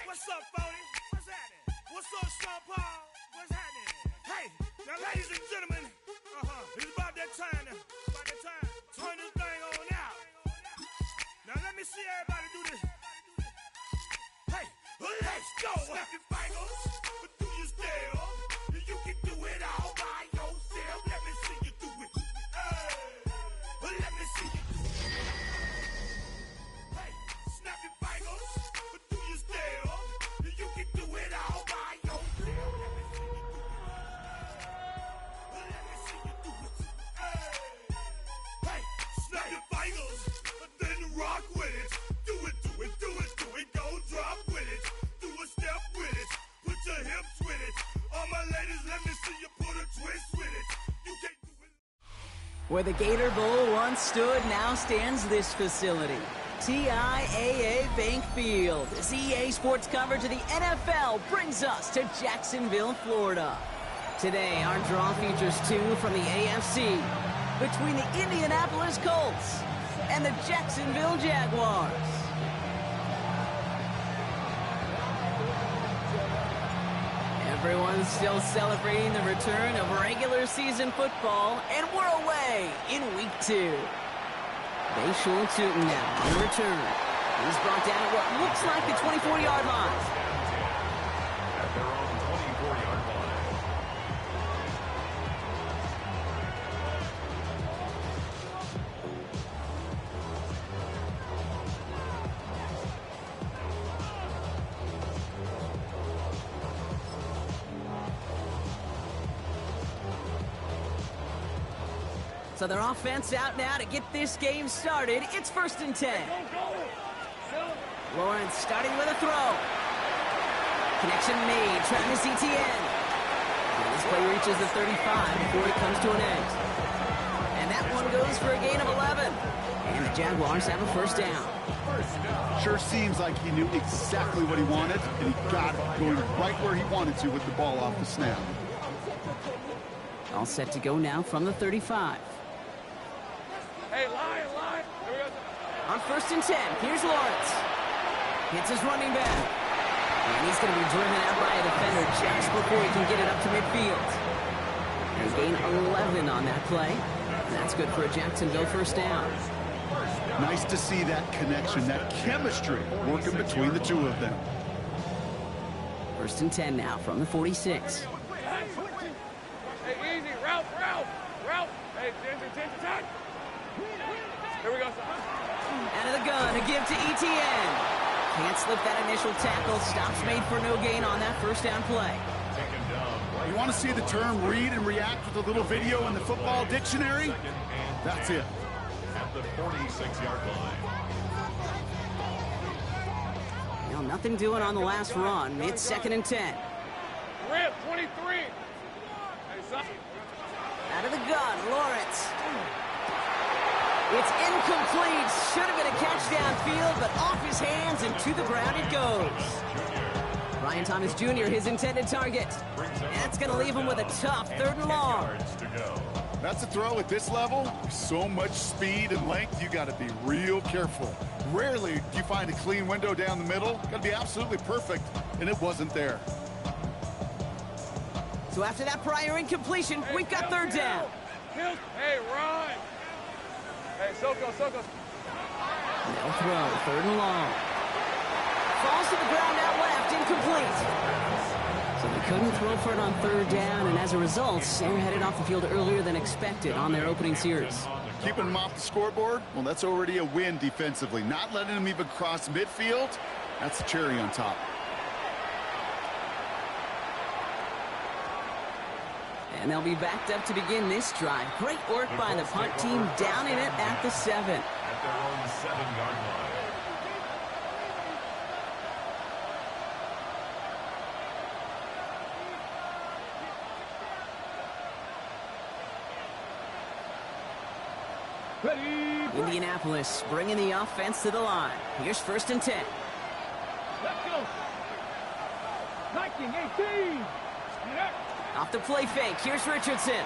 What's up, Phony? What's happening? What's up, Sean Paul? What's happening? Hey, now, ladies and gentlemen, it's about that time now. About that time. Turn this thing on out. Now, let me see everybody do this. Hey, let's go. Snap your fingers, but do you still? You can do it all by yourself. Let me see you do it. Hey, let me see you do it. Hey, snap your fingers, but do you still? You can do it all by yourself. Let me see you do it. Hey, snap your fingers, but then rock with it. Do it, do it, do it, do it. Go drop with it. Do a step with it. Put your hips with it. All my ladies, let me see you put a twist with it. You can't do it. Where the Gator Bowl once stood, now stands this facility. TIAA Bank Field. As EA Sports coverage of the NFL brings us to Jacksonville, Florida. Today, our draw features two from the AFC between the Indianapolis Colts and the Jacksonville Jaguars. Everyone's still celebrating the return of regular season football, and we're away in week 2. Bayshul Tootin now on the return. He's brought down at what looks like the 24-yard line. At their own 24-yard line. So their offense out now to get this game started. It's 1st and 10. Lawrence starting with a throw. Connection made. Travis Etienne. And this play reaches the 35 before it comes to an end. And that one goes for a gain of 11. And the Jaguars have a first down. Sure seems like he knew exactly what he wanted, and he got it, going right where he wanted to with the ball off the snap. All set to go now from the 35. Hey, line. Here we go. On 1st and 10, here's Lawrence. Hits his running back. And he's going to be driven out by a defender just before he can get it up to midfield. There's gain 11 on that play. And that's good for a Jacksonville first down. Nice to see that connection, that chemistry working between the two of them. 1st and 10 now from the 46. Hey, easy. Route. Hey, attention. Here we go, son. Out of the gun, a give to Etienne. Can't slip that initial tackle. Stops made for no gain on that first down play. You want to see the term read and react with a little video in the football dictionary? That's it. At the 46-yard line. Well, nothing doing on the last run. It's 2nd and 10. Rip, 23. Hey, son. Out of the gun, Lawrence. It's incomplete. Should have been a catch downfield, but off his hands and to the ground it goes. Brian Thomas Jr., his intended target. And that's going to leave him with a tough 3rd and long. That's a throw at this level. So much speed and length, you got to be real careful. Rarely do you find a clean window down the middle. Got to be absolutely perfect, and it wasn't there. So after that prior incompletion, we've got 3rd down. Hey, run. Hey, Soko. No throw, 3rd and long. Falls to the ground out left, incomplete. So they couldn't throw for it on 3rd down, and as a result, they're headed off the field earlier than expected on their opening series. Keeping them off the scoreboard, well, that's already a win defensively. Not letting them even cross midfield, that's the cherry on top. And they'll be backed up to begin this drive. Great work by the punt team, down in it at the 7. At their own 7-yard line. Indianapolis bringing the offense to the line. Here's 1st and 10. Let's go. 19-18. Off the play fake, here's Richardson.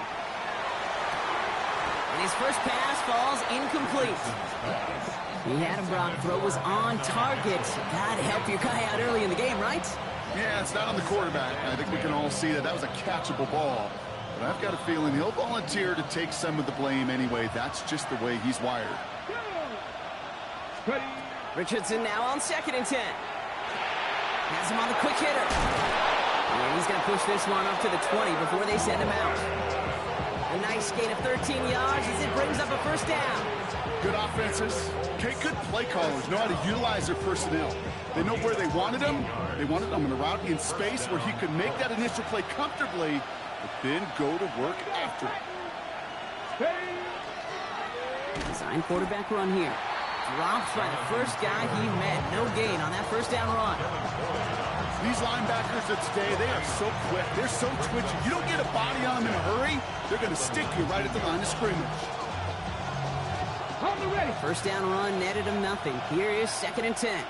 And his first pass falls incomplete. He had him, Brock. Throw was on target. Gotta help your guy out early in the game, right? Yeah, it's not on the quarterback. I think we can all see that that was a catchable ball. But I've got a feeling he'll volunteer to take some of the blame anyway. That's just the way he's wired. Richardson now on 2nd and 10. Has him on the quick hitter. And he's going to push this one up to the 20 before they send him out. A nice gain of 13 yards as it brings up a first down. Good offenses. Okay, good play callers know how to utilize their personnel. They know where they wanted him. They wanted him in a route in space where he could make that initial play comfortably, but then go to work after it. Design quarterback run here. Dropped by the first guy he met. No gain on that first down run. These linebackers of today, they are so quick. They're so twitchy. You don't get a body on them in a hurry, they're going to stick you right at the line of scrimmage. First down run netted him nothing. Here is 2nd and 10.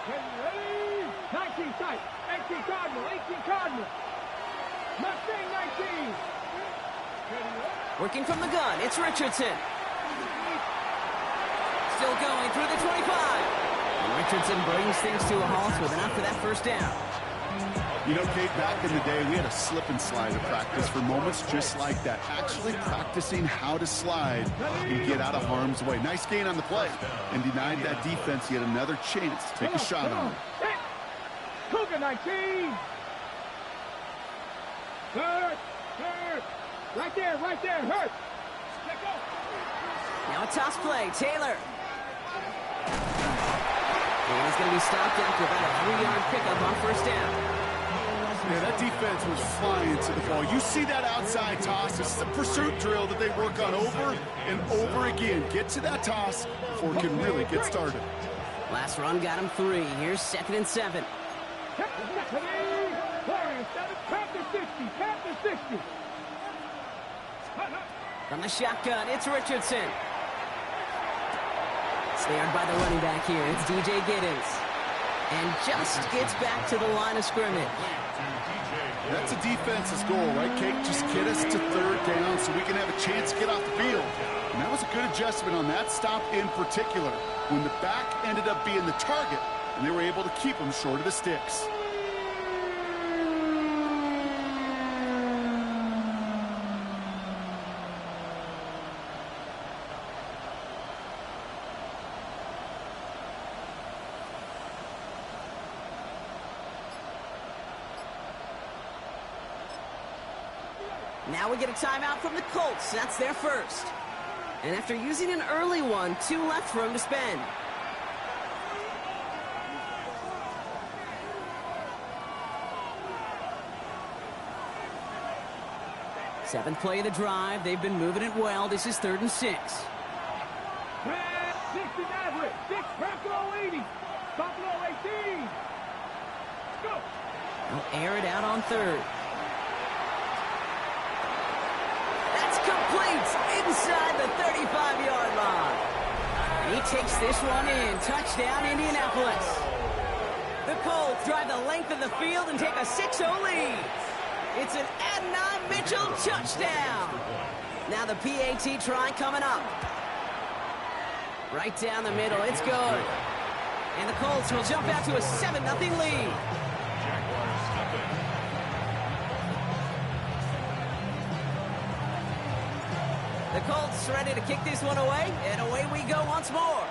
Ready? 19 tight. 18 Cardinal. 18 Cardinal. Mustang 19. Working from the gun, it's Richardson. Still going through the 25. And Richardson brings things to a halt with enough for that first down. You know, Kate, back in the day, we had a slip and slide of practice for moments just like that. Actually practicing how to slide and get out of harm's way. Nice gain on the play. And denied that defense yet another chance to take a shot on him. Cougar 19. Hurt. Right there, hurt. Let go. Now a toss play, Taylor. And he's going to be stopped after about a 3-yard pickup on first down. Yeah, that defense was flying to the ball. You see that outside toss. This is a pursuit drill that they work on over and over again. Get to that toss before it can really get started. Last run got him 3. Here's 2nd and 7. From the shotgun, it's Richardson. Snared by the running back here. It's DJ Giddens. And just gets back to the line of scrimmage. That's a defense's goal, right, Kate? Just get us to 3rd down so we can have a chance to get off the field. And that was a good adjustment on that stop in particular, when the back ended up being the target, and they were able to keep him short of the sticks. Now we get a timeout from the Colts. That's their first. And after using an early one, 2 left for him to spend. Seventh play of the drive. They've been moving it well. This is 3rd and 6. 6 Maverick. 6 Buffalo 80. Buffalo 18. Go. They'll air it out on 3rd. Complete inside the 35-yard line. He takes this one in. Touchdown, Indianapolis. The Colts drive the length of the field and take a 6-0 lead. It's an Adnan Mitchell touchdown. Now the PAT try coming up. Right down the middle. It's good. And the Colts will jump out to a 7-0 lead. The Colts ready to kick this one away, and away we go once more.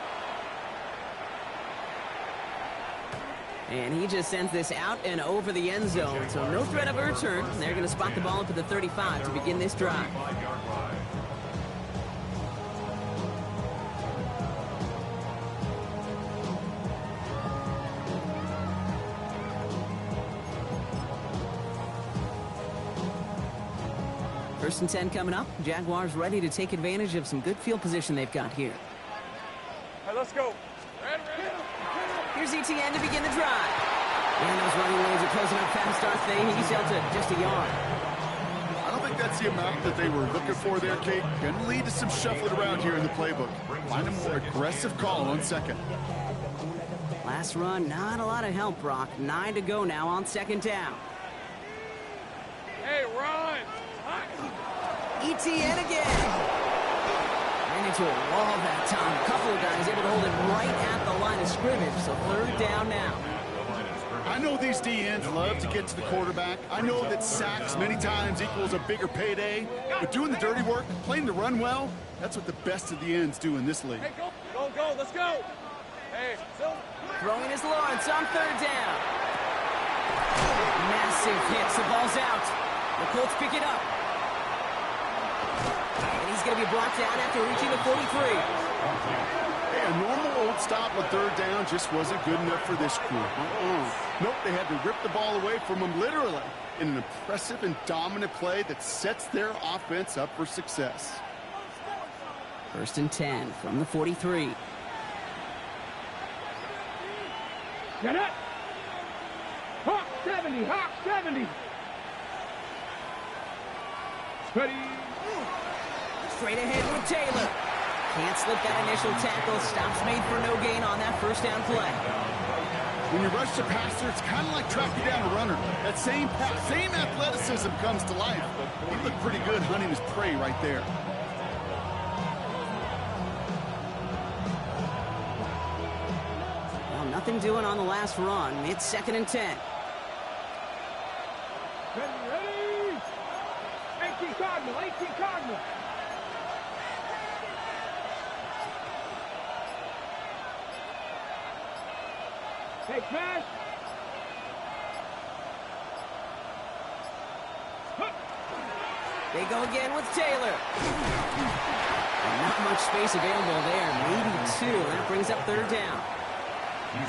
And he just sends this out and over the end zone, so no threat of a return. They're going to spot the ball up at the 35 to begin this drive. First and 10 coming up. Jaguars ready to take advantage of some good field position they've got here. Hey, let's go. Here's ETN to begin the drive. And those running lanes are closing up fast, aren't they? He's held to just a yard. I don't think that's the amount that they were looking for there, Kate. Going to lead to some shuffling around here in the playbook. Find a more aggressive call on 2nd. Last run, not a lot of help, Brock. 9 to go now on 2nd down. Hey, run. ETN again. Ran into a wall that time. A couple of guys able to hold it right at the line of scrimmage. So third down now. I know these D-ends love to get to the quarterback. I know that sacks many times equals a bigger payday. But doing the dirty work, playing the run well, that's what the best of the ends do in this league. Hey, go, let's go. Hey, Throwing is Lawrence on third down. Massive hits. The ball's out. The Colts pick it up. And he's going to be brought down after reaching the 43. Hey, a normal old stop on third down just wasn't good enough for this crew. Nope, they had to rip the ball away from him literally in an impressive and dominant play that sets their offense up for success. First and 10 from the 43. Get it. Hawk 70, Hawk 70. Ready. Straight ahead with Taylor. Can't slip that initial tackle. Stops made for no gain on that first down play. When you rush the passer, it's kind of like tracking down a runner. That same athleticism comes to life. He looked pretty good hunting his prey right there. Well, nothing doing on the last run. It's second and 10. Ready. 18 Cardinal, 18 Cardinal. Hey, smash. They go again with Taylor. And not much space available there. Maybe two. That brings up third down.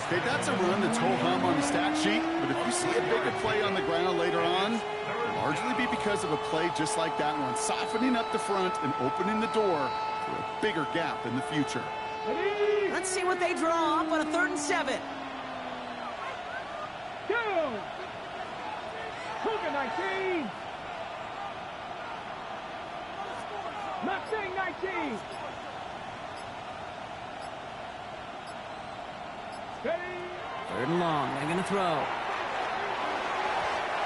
Okay, that's a run that's ho-hum on the stat sheet, but if you see a bigger play on the ground later on, it'll largely be because of a play just like that one, softening up the front and opening the door for a bigger gap in the future. Let's see what they draw up on a third and 7. Go. Cougar 19. Mustang 19. Ready. Third and long. They're going to throw.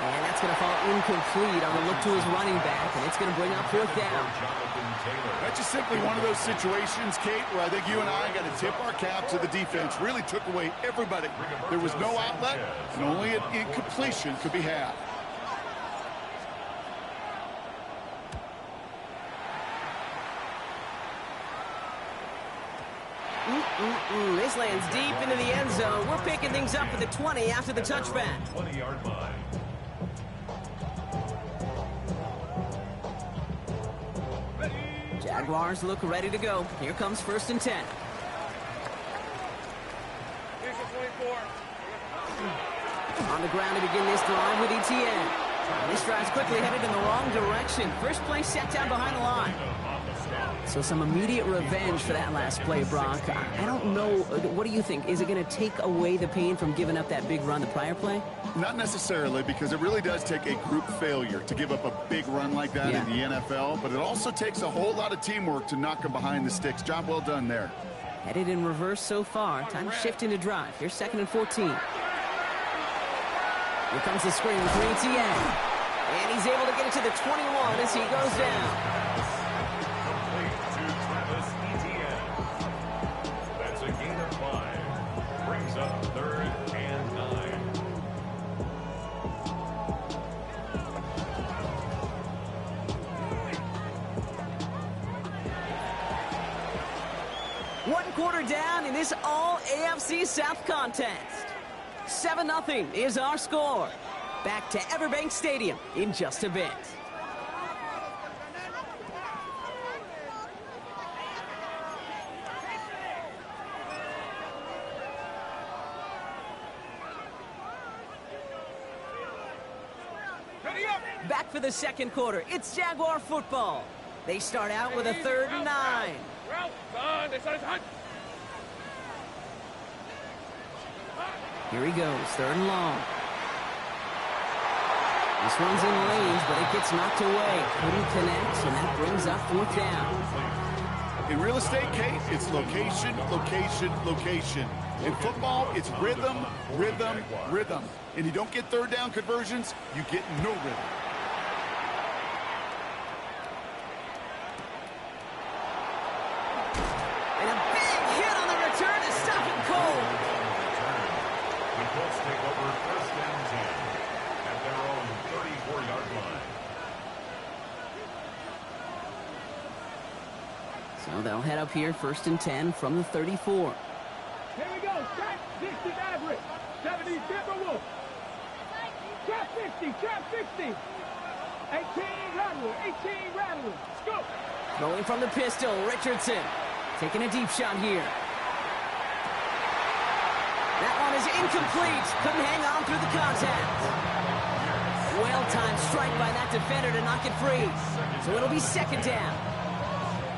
And that's going to fall incomplete on the look to his running back, and it's going to bring up fourth down. That's just simply one of those situations, Kate, where I think you and I got to tip our cap to the defense. Really took away everybody. There was no outlet, and only an incompletion could be had. This lands deep into the end zone. We're picking things up at the 20 after the touchback. 20-yard line. Jaguars look ready to go. Here comes first and 10. Here's your 24. On the ground to begin this drive with ETN. This drive's quickly headed in the wrong direction. First play set down behind the line. So some immediate revenge for that last play, Brock. I don't know. What do you think? Is it going to take away the pain from giving up that big run the prior play? Not necessarily, because it really does take a group failure to give up a big run like that in the NFL, but it also takes a whole lot of teamwork to knock them behind the sticks. Job well done there. Headed in reverse so far. Time to shift into drive. Here's second and 14. Here comes the screen for ETN. And he's able to get it to the 21 as he goes down. That's a gain of 5. Brings up third and 9. One quarter down in this all-AFC South contest. 7-0 is our score. Back to Everbank Stadium in just a bit. Back for the second quarter. It's Jaguar football. They start out with a 3rd and 9. Here he goes, 3rd and long. This one's in lanes, but it gets knocked away. Couldn't connect, so that brings up 4th down. In real estate, Kate, it's location, location, location. In football, it's rhythm, rhythm, rhythm. And you don't get 3rd down conversions, you get no rhythm. So they'll head up here, 1st and 10 from the 34. Here we go. Trap 60 Maverick. 70 Timberwolf. Trap 60. Trap 60. 18 Rattler. 18 Rattler. Scoop. Throwing from the pistol, Richardson. Taking a deep shot here. That one is incomplete. Couldn't hang on through the contact. Well-timed strike by that defender to knock it free. So it'll be 2nd down.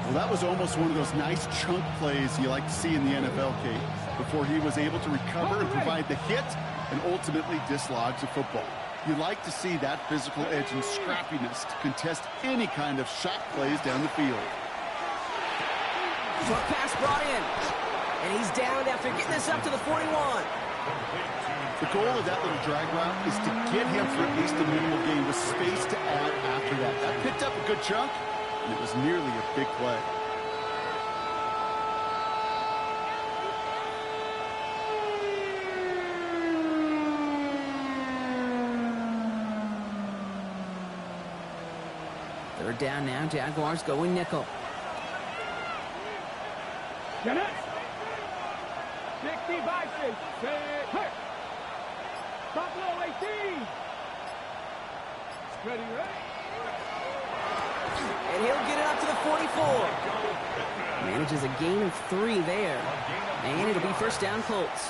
Well, that was almost one of those nice chunk plays you like to see in the NFL, Kate, before he was able to recover and provide the hit and ultimately dislodge the football. You like to see that physical edge and scrappiness to contest any kind of shot plays down the field. Short pass brought in. And he's down after getting this up to the 41. The goal of that little drag route is to get him for at least a minimal gain with space to add after that. That picked up a good chunk, and it was nearly a big play. Third down now, Jaguars going nickel. Get it. 60 Vikings. Hey. Buffalo 18. Ready, right? And he'll get it up to the 44. Manages a gain of 3 there. And it'll be 1st down Colts.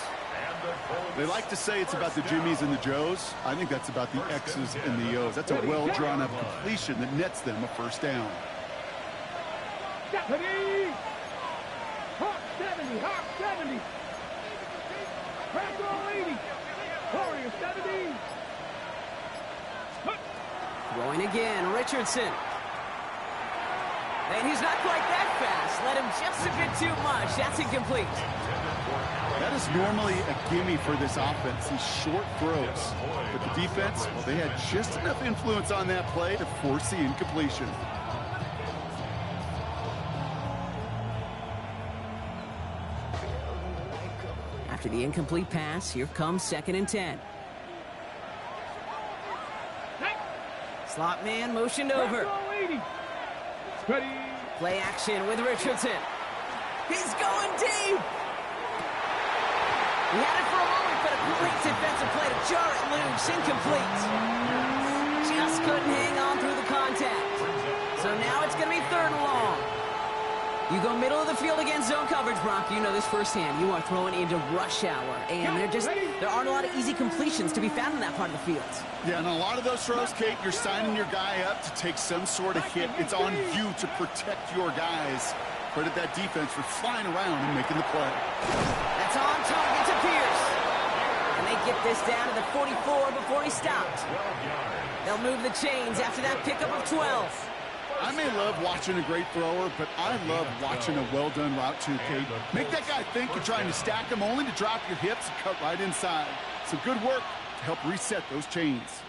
They like to say it's about the Jimmies and the Joes. I think that's about the X's and the O's. That's a well-drawn-up completion that nets them a 1st down. Ready. Hawk 70. Hawk 70. Crackle 80. Warrior 70. Throwing again, Richardson. And he's not quite that fast. Let him just a bit too much. That's incomplete. That is normally a gimme for this offense, these short throws. But the defense, well, they had just enough influence on that play to force the incompletion. After the incomplete pass, here comes 2nd and 10. Slot man motioned over. Play action with Richardson. He's going deep. He had it for a moment, but a great defensive play to jar it loose. Incomplete. Just couldn't hang on through the contact. So now it's going to be 3rd and long. You go middle of the field against zone coverage, Brock. You know this firsthand. You are throwing into rush hour. And there aren't a lot of easy completions to be found in that part of the field. Yeah, and a lot of those throws, Kate, you're signing your guy up to take some sort of hit. It's on you to protect your guys. Credit that defense for flying around and making the play. That's on target to Pierce. And they get this down to the 44 before he stopped. They'll move the chains after that pickup of 12. I may love watching a great thrower, but I love watching a well-done route too, Kate. Make that guy think you're trying to stack him only to drop your hips and cut right inside. Some good work to help reset those chains.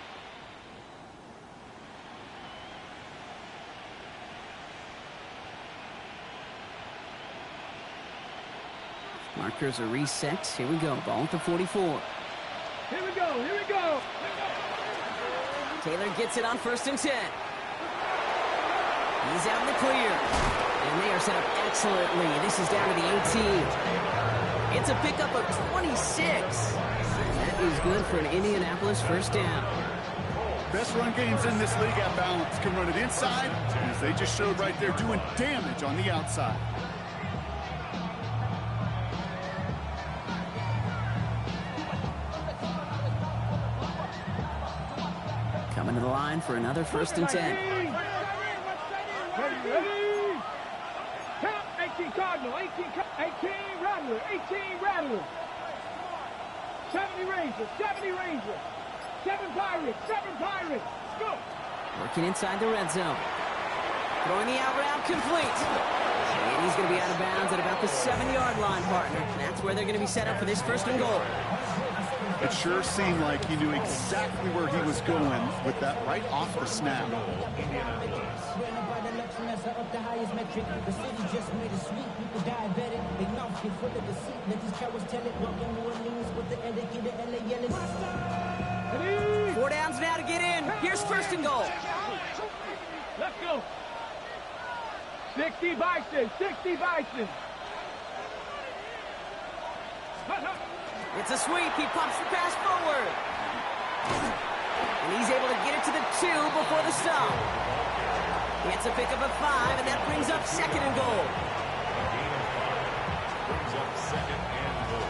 Markers are reset. Here we go. Ball at the 44. Here we go. Here we go. Taylor gets it on 1st and 10. He's out in the clear. And they are set up excellently. This is down to the 18. It's a pickup of 26. That is good for an Indianapolis 1st down. Best run games in this league at balance. Can run it inside, as they just showed right there, doing damage on the outside. Coming to the line for another 1st and 10. Ready? Count 18 Cardinal, 18 Rattler, 18 Rattler. 70 Rangers, 70 Rangers. 7 Pirates, 7 Pirates. Go! Working inside the red zone. Throwing the out route complete. And he's going to be out of bounds at about the 7-yard line, partner. That's where they're going to be set up for this 1st and goal. It sure seemed like he knew exactly where he was going with that right off the snap. Ready? 4 downs now to get in. Here's 1st and goal. Let's go. 60 Bison, 60 Bison. It's a sweep. He pops the pass forward. And he's able to get it to the 2 before the stop. Gets a pick of a 5, and that brings up 2nd and goal. Brings up 2nd and goal.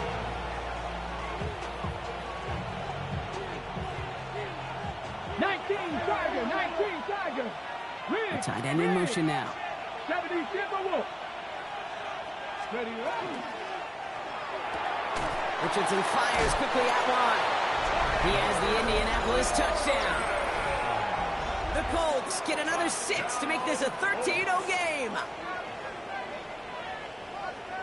Tiger. The tight end in motion now. 70 Timberwolf. Ready, ready. Richardson fires quickly out wide. He has the Indianapolis touchdown. The Colts get another 6 to make this a 13-0 game.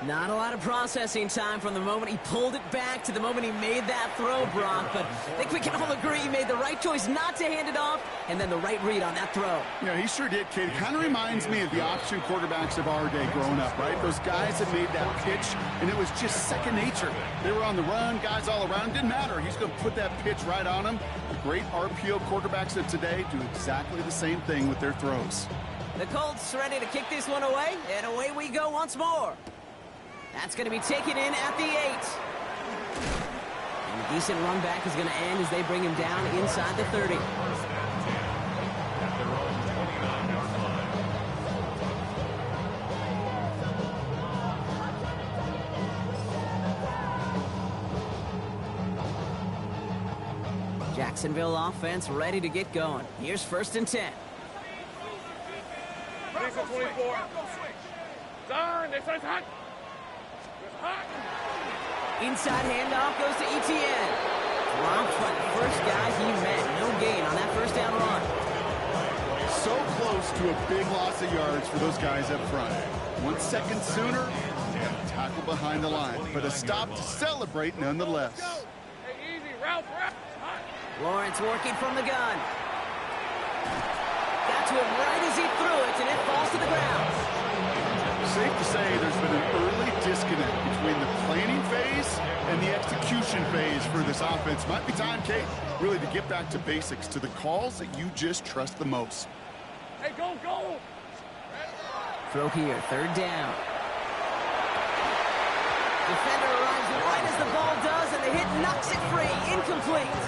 Not a lot of processing time from the moment he pulled it back to the moment he made that throw, Brock. But I think we can all agree he made the right choice not to hand it off, and then the right read on that throw. Yeah, he sure did, kid. Kind of reminds me of the option quarterbacks of our day growing up, right? Those guys that made that pitch, and it was just second nature. They were on the run, guys all around. Didn't matter. He's going to put that pitch right on him. The great RPO quarterbacks of today do exactly the same thing with their throws. The Colts ready to kick this one away, and away we go once more. That's going to be taken in at the 8. And a decent run back is going to end as they bring him down inside the 30. Jacksonville offense ready to get going. Here's 1st and 10. 24. Turn, this is hot. Inside handoff goes to Etienne. Dropped by the first guy he met. No gain on that first down run. So close to a big loss of yards for those guys up front. 1 second sooner, and a tackle behind the line. But a stop to celebrate nonetheless. Hey, easy, Ralph. Lawrence working from the gun. Got to him right as he threw it, and it falls to the ground. Safe to say there's been an early disconnect between the planning phase and the execution phase for this offense. Might be time, Kate, really to get back to basics, to the calls that you just trust the most. Hey, go. Throw here, 3rd down. Defender arrives right as the ball does, and the hit knocks it free. Incomplete.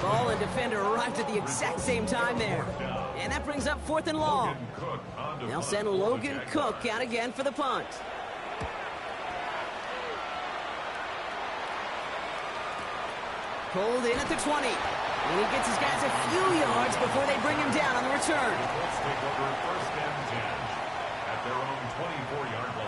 Ball and defender arrived at the exact same time there. And that brings up 4th and long. They'll send Logan Cook out again for the punt. Pulled in at the 20. And he gets his guys a few yards before they bring him down on the return. Let's take over 1st and 10 at their own 24-yard line.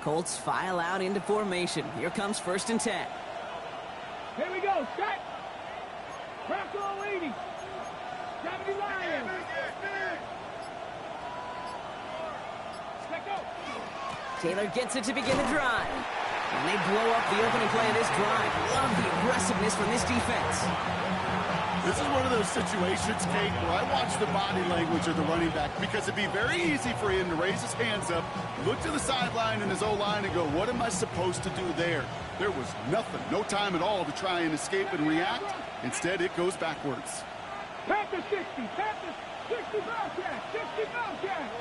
Colts file out into formation. Here comes 1st and 10. Here we go, set. Bronco 80. 70 Lions. Let go. Taylor gets it to begin the drive. And they blow up the opening play of this drive. Love the aggressiveness from this defense. This is one of those situations, Kate, where I watch the body language of the running back because it'd be very easy for him to raise his hands up, look to the sideline in his O-line and go, what am I supposed to do there? There was nothing, no time at all to try and escape and react. Instead, it goes backwards. Panther 60, Panther 60 Bobcat, 60 Bobcat.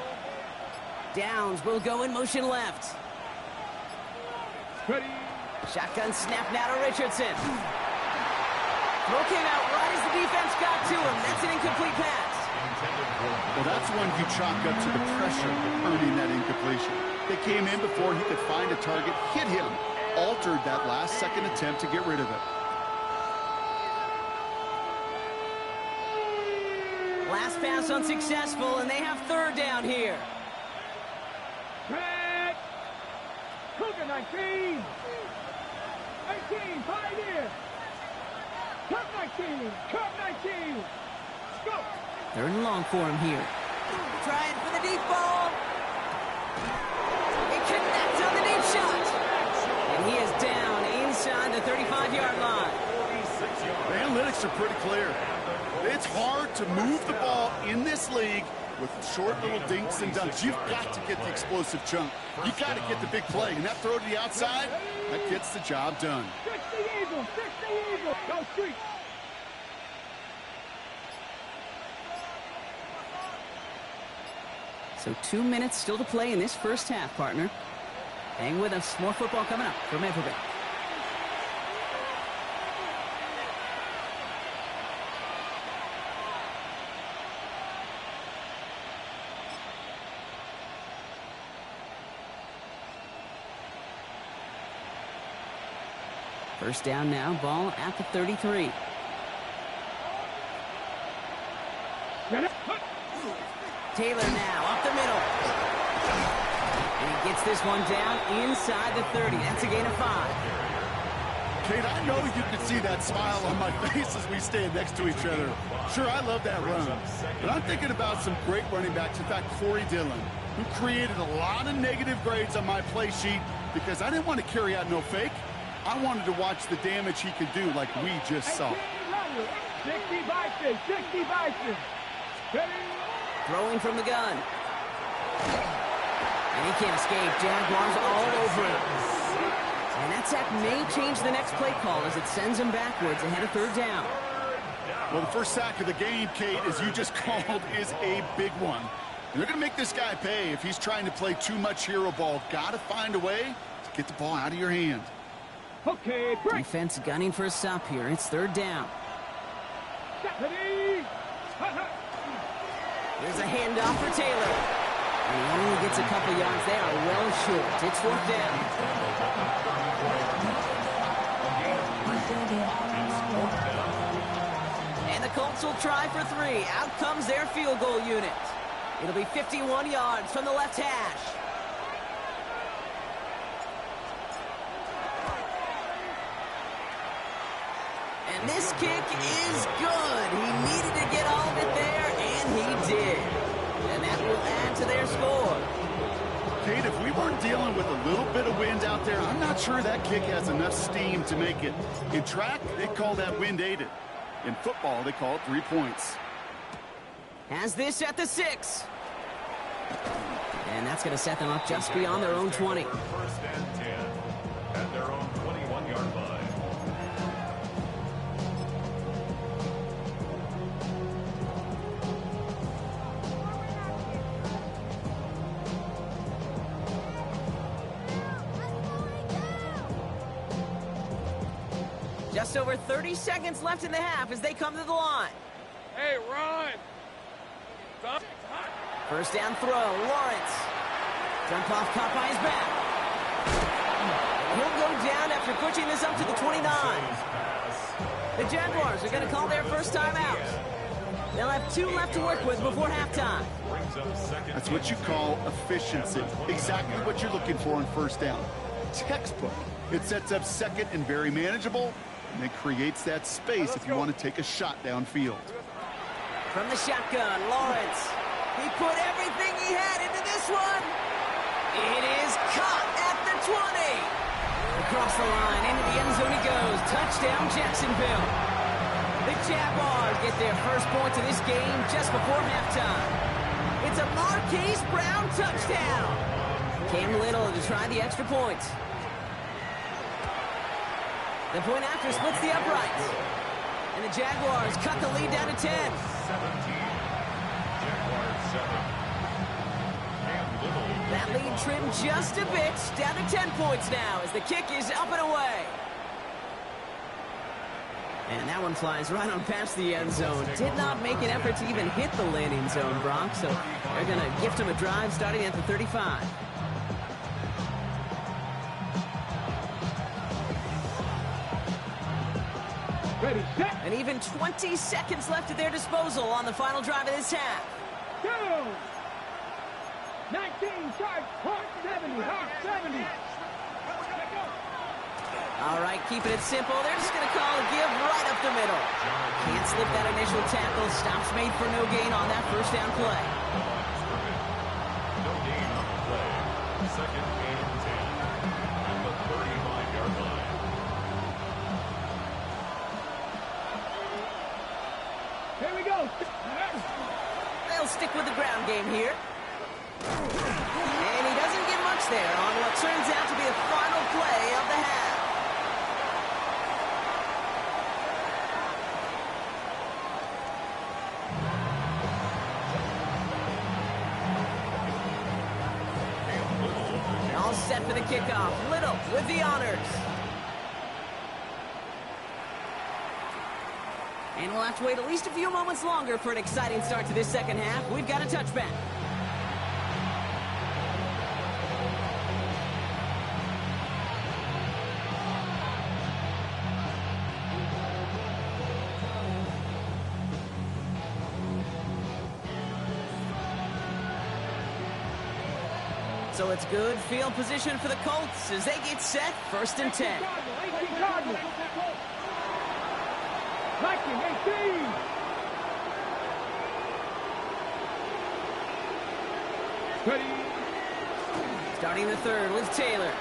Downs will go in motion left. Ready. Shotgun snap now to Richardson. Throw came out right as the defense got to him. That's an incomplete pass. Well, that's one you chalk up to the pressure of earning that incompletion. They came in before he could find a target, hit him, altered that last-second attempt to get rid of it. Last pass unsuccessful, and they have 3rd down here. Red. Cougar 19. 18, Pioneer. Cup 19, Cup 19. Let's go. 3rd and long for him here. Trying for the deep ball. It connects on the deep shot. And he is down inside the 35-yard line. 46 The analytics are pretty clear. It's hard to move the ball in this league with short little dinks and dunks. You've got to get the explosive chunk. You've got to get the big play. And that throw to the outside, that gets the job done. 60 Eagles, 60 Eagles. Go street. So 2 minutes still to play in this first half, partner. Hang with us. More football coming up from Everett. First down now, ball at the 33. Taylor now up the middle. And he gets this one down inside the 30. That's a gain of 5. Kate, I know you can see that smile on my face as we stand next to each other. Sure, I love that run. But I'm thinking about some great running backs. In fact, Corey Dillon, who created a lot of negative grades on my play sheet because I didn't want to carry out no fake. I wanted to watch the damage he could do like we just saw. 60 Bison, 60 Bison. Throwing from the gun. And he can't escape. Jaguars all over him. And that sack may change the next play call as it sends him backwards ahead of third down. Well, the first sack of the game, Kate, as you just called, is a big one. And they're going to make this guy pay if he's trying to play too much hero ball. Got to find a way to get the ball out of your hand. Okay, break. Defense gunning for a stop here. It's third down. There's a handoff for Taylor. And he only gets a couple yards. They are well short. It's fourth down. And the Colts will try for 3. Out comes their field goal unit. It'll be 51 yards from the left hash. And this kick is good. He needed to get all of it there, and he did. And that will add to their score. Kate, if we weren't dealing with a little bit of wind out there, I'm not sure that kick has enough steam to make it. In track, they call that wind aided. In football, they call it 3 points. Has this at the 6. And that's going to set them up just beyond their own 20. First and 10 at their own 21-yard line. Just over 30 seconds left in the half as they come to the line. Hey, Ron. First down throw, Lawrence. Jump off caught by his back. He'll go down after pushing this up to the 29. The Jaguars are going to call their first timeout. They'll have 2 left to work with before halftime. That's what you call efficiency. Exactly what you're looking for on first down. Textbook. It sets up second and very manageable, and it creates that space if you want to take a shot downfield. From the shotgun, Lawrence. He put everything he had into this one. It is caught at the 20. Across the line, into the end zone he goes. Touchdown, Jacksonville. The Jaguars get their first points of this game just before halftime. It's a Marquise Brown touchdown. Cam Little to try the extra points. The point after splits the uprights. And the Jaguars cut the lead down to 10. 17. Jaguars 7. That lead trimmed just a bit, down to 10 points now as the kick is up and away. And that one flies right on past the end zone. Did not make an effort to even hit the landing zone, Brock, so they're going to gift him a drive starting at the 35. Ready, set. And even 20 seconds left at their disposal on the final drive of this half. Go. 19, start, hard 70, hard 70. All right, keeping it simple. They're just going to call a give right up the middle. Can't slip that initial tackle. Stops made for no gain on that first down play. No gain on the play. Second and 10 at the 35-yard line. we go. They'll stick with the ground game here. And he doesn't get much there on what turns out to be the final play of the half. All set for the kickoff. Little with the honors. And we'll have to wait at least a few moments longer for an exciting start to this second half. We've got a touchback. So it's good field position for the Colts as they get set, 1st and 10. 18 Cardinals. Viking, 18. Ready. Starting the third with Taylor.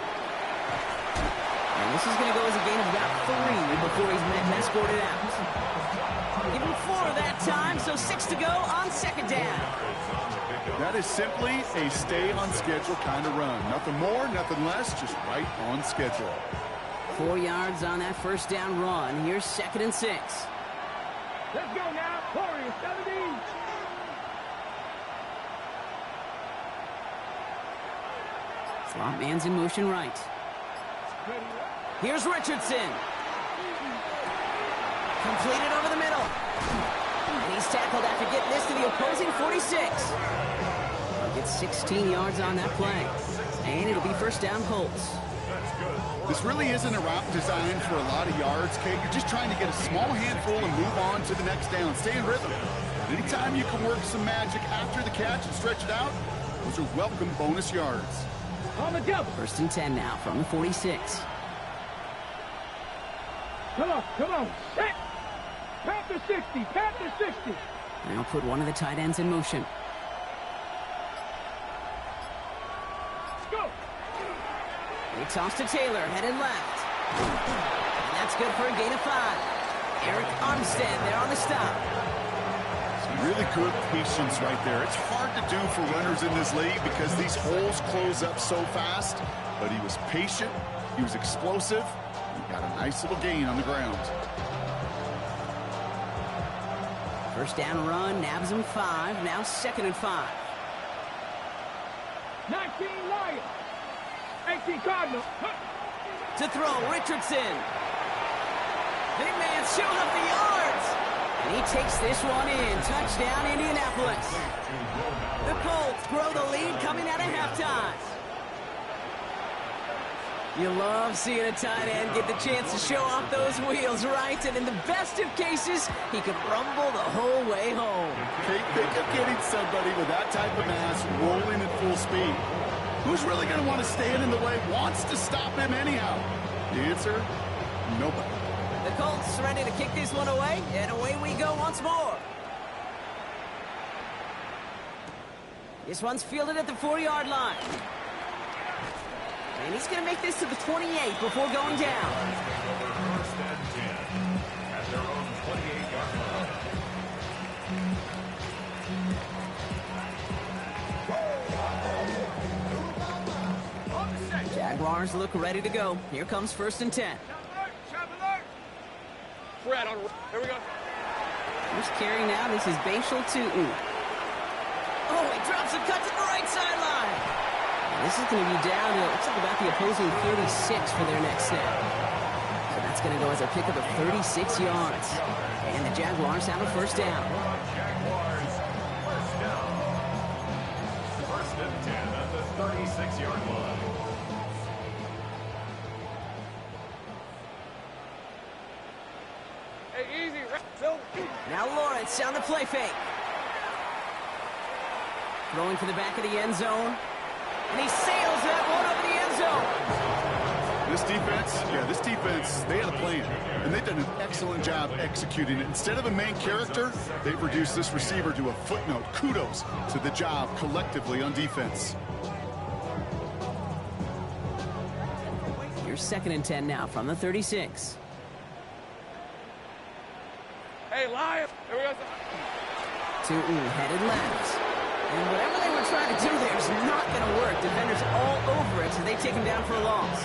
And this is going to go as a gain of about 3 before he's met and escorted out. Give him 4 that time, so 6 to go on 2nd down. That is simply a stay-on-schedule kind of run. Nothing more, nothing less, just right on schedule. 4 yards on that 1st down run. Here's 2nd and 6. Let's go now. Warriors, 17. Slot man's in motion right. Here's Richardson. Completed over the middle. And he's tackled after getting this to the opposing 46. Gets 16 yards on that play. And it'll be 1st down Colts. This really isn't a route designed for a lot of yards, Kate. You're just trying to get a small handful and move on to the next down. Stay in rhythm. Anytime you can work some magic after the catch and stretch it out, those are welcome bonus yards. On the jump. 1st and 10 now from the 46. Come on. Set. Panther 60. Panther 60. Now put one of the tight ends in motion. They toss to Taylor, headed left. And that's good for a gain of 5. Eric Armstead there on the stop. Some really good patience right there. It's hard to do for runners in this league because these holes close up so fast. But he was patient, he was explosive, and he got a nice little gain on the ground. 1st down run, nabs him 5, now 2nd and 5. 19 Lions. 18 Cardinals. To throw, Richardson. Big man showing up the yards. And he takes this one in. Touchdown, Indianapolis. The Colts grow the lead coming out of halftime. You love seeing a tight end get the chance to show off those wheels, right? And in the best of cases, he could rumble the whole way home. Think of getting somebody with that type of mass rolling at full speed. Who's really going to want to stand in the way, wants to stop him anyhow? The answer, nobody. The Colts ready to kick this one away, and away we go once more. This one's fielded at the 4-yard line. And he's going to make this to the 28 before going down. 1st and 10 at their own 28-yard line. Jaguars look ready to go. Here comes 1st and 10. Fred, here we go. First carry now. This is Bashal Tootin. Oh, he drops a cut to the right sideline. This is going to be down to, looks like about the opposing 36 for their next snap. So that's going to go as a pickup of 36 yards. And the Jaguars have a 1st down. Jaguars, 1st down. 1st and 10 at the 36-yard line. Hey, easy. Now Lawrence on the play fake. Throwing to the back of the end zone. And he sails that one over the end zone. This defense, they had a plan. And they've done an excellent job executing it. Instead of a main character, they've reduced this receiver to a footnote. Kudos to the job collectively on defense. Here's 2nd and 10 now from the 36. Hey, Lion. Here we go. Tootin headed left. And whatever they were trying to do there is not going to work. Defenders all over it, so they take him down for a loss.